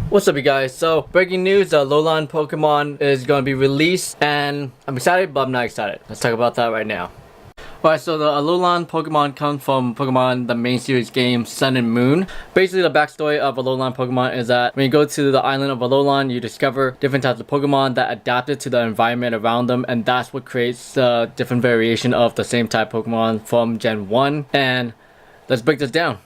What's up you guys? So breaking news, the Alolan Pokemon is going to be released and I'm excited but I'm not excited. Let's talk about that right now. Alright, so the Alolan Pokemon comes from Pokemon the main series game Sun and Moon. Basically the backstory of Alolan Pokemon is that when you go to the island of Alolan, you discover different types of Pokemon that adapted to the environment around them, and that's what creates the different variation of the same type Pokemon from Gen 1. And let's break this down.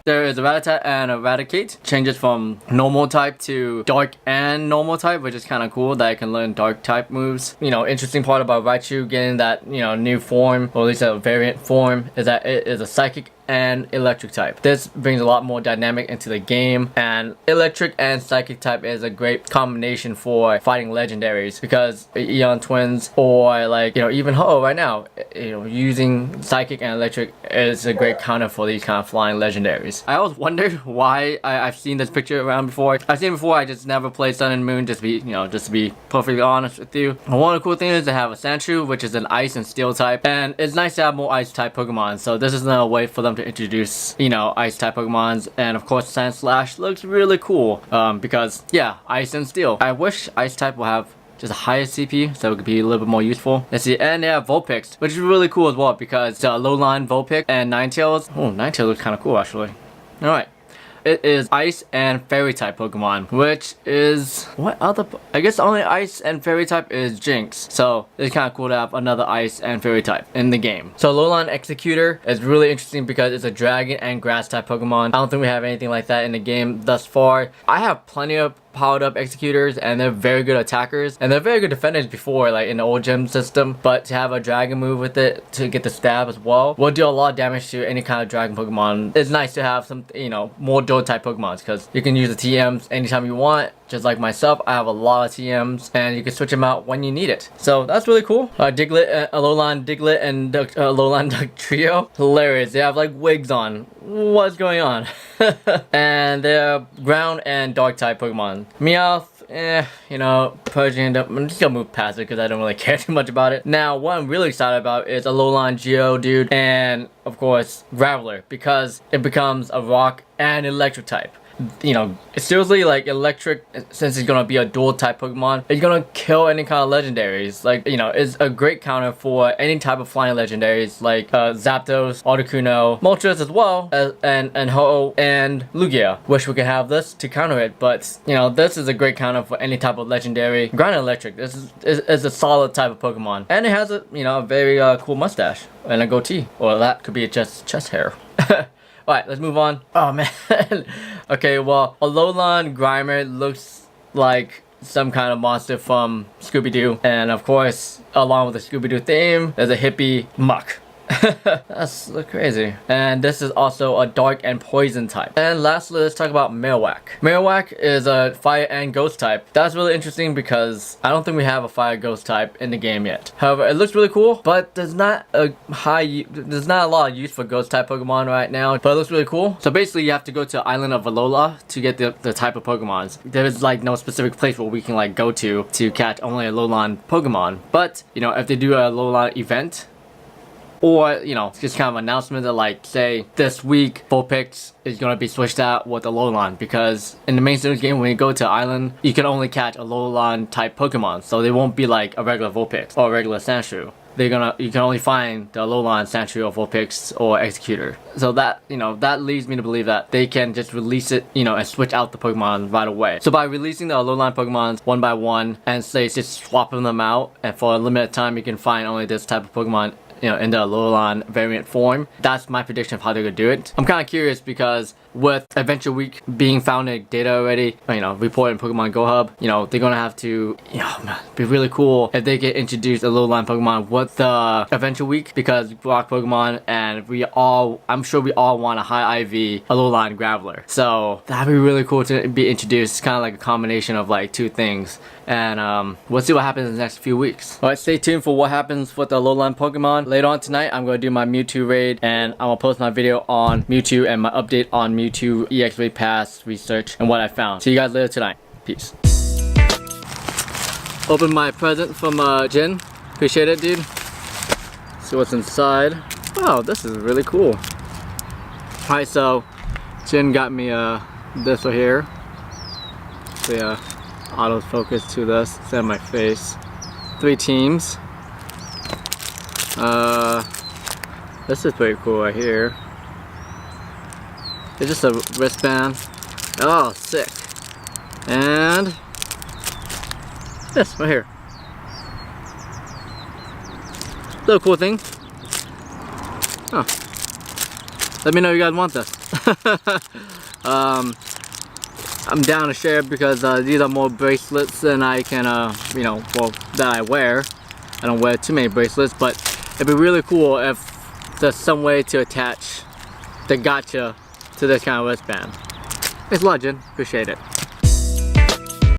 There is a Rattata and a Raticate. Changes from normal type to dark and normal type, which is kind of cool that I can learn dark type moves. You know, interesting part about Raichu getting that, new form, or at least a variant form, is that it is a psychic and electric type. This brings a lot more dynamic into the game, and electric and psychic type is a great combination for fighting legendaries, because Eon Twins or even Ho right now, using psychic and electric is a great counter for these kind of flying legendaries. I always wondered why I've seen this picture around before. I've seen it before, I just never played Sun and Moon, just to be perfectly honest with you. One of the cool things is to have a Sandshrew, which is an ice and steel type, and it's nice to have more ice type Pokemon, so this is another way for them to introduce, ice type Pokemons. And of course Sandslash looks really cool, because yeah, ice and steel. I wish ice type will have just a higher CP so it could be a little bit more useful. Let's see, and they have Vulpix, which is really cool as well, because the Alolan Vulpix and Ninetales. Oh, Ninetales looks kind of cool actually. Alright. It is ice and fairy type Pokemon, which is what other? I guess only ice and fairy type is Jinx. So it's kind of cool to have another ice and fairy type in the game. So Alolan Executor is really interesting because it's a dragon and grass type Pokemon. I don't think we have anything like that in the game thus far. I have plenty of powered up executors and they're very good attackers and they're very good defenders before, like in the old gym system, but to have a dragon move with it to get the stab as well will do a lot of damage to any kind of dragon Pokemon. It's nice to have some more dual type Pokemons, because you can use the TMs anytime you want. Just like myself, I have a lot of TMs and you can switch them out when you need it, so that's really cool. Alolan Diglett and Alolan Duck Trio, hilarious. They have like wigs on. What's going on? And they're ground and dark type Pokemon. Meowth, Persian, I'm just gonna move past it because I don't really care too much about it. Now, what I'm really excited about is Alolan Geodude and, of course, Graveler, because it becomes a rock and electric type. Seriously, like electric, since it's gonna be a dual type Pokemon, it's gonna kill any kind of legendaries. It's a great counter for any type of flying legendaries like Zapdos, Articuno, Moltres as well, and Ho and Lugia. Wish we could have this to counter it, but this is a great counter for any type of legendary. Ground and electric, this is a solid type of Pokemon, and it has a a very cool mustache and a goatee, or that could be just chest hair. Alright, let's move on. Oh man. Okay, well, Alolan Grimer looks like some kind of monster from Scooby-Doo. And of course, along with the Scooby-Doo theme, there's a hippie Muck. That's crazy. And this is also a dark and poison type. And lastly, let's talk about Marowak. Marowak is a fire and ghost type. That's really interesting because I don't think we have a fire ghost type in the game yet. However, it looks really cool, but there's not a lot of use for ghost type Pokemon right now, but it looks really cool. So basically you have to go to Island of Alola to get the type of Pokemons. There's like no specific place where we can go to catch only Alolan Pokemon. But if they do a Alolan event, or, just kind of announcement that say this week Vulpix is going to be switched out with Alolan, because in the main series game when you go to Island, you can only catch Alolan type Pokemon, so they won't be like a regular Vulpix or a regular Sandshrew. You can only find the Alolan Sandshrew or Vulpix or Executor. So that, that leads me to believe that they can just release it, and switch out the Pokemon right away. So by releasing the Alolan Pokemon one by one and just swapping them out, and for a limited time you can find only this type of Pokemon in the Alolan variant form. That's my prediction of how they're gonna do it. I'm kind of curious because with Adventure Week being found in data already, reported in Pokemon Go Hub, they're gonna have to, be really cool if they get introduced Alolan Pokemon with the Adventure Week, because rock Pokemon, and I'm sure we all want a high IV Alolan Graveler. So that'd be really cool to be introduced. It's kind of like a combination of two things. And we'll see what happens in the next few weeks. Alright, stay tuned for what happens with the Alolan Pokemon. Later on tonight, I'm going to do my Mewtwo raid, and I'm going to post my video on Mewtwo and my update on Mewtwo EX Raid Pass research and what I found. See you guys later tonight. Peace. Open my present from Jin. Appreciate it, dude. See what's inside. Wow, this is really cool. Alright, so Jin got me this right here. actually autofocus to this instead of my face. 3 teams. This is pretty cool right here. It's just a wristband. Oh, sick. And this right here. Little cool thing. Oh. Let me know if you guys want this. I'm down to share because these are more bracelets than I can, you know, well, that I wear. I don't wear too many bracelets, but it'd be really cool if there's some way to attach the gotcha to this kind of wristband. It's legend. Appreciate it.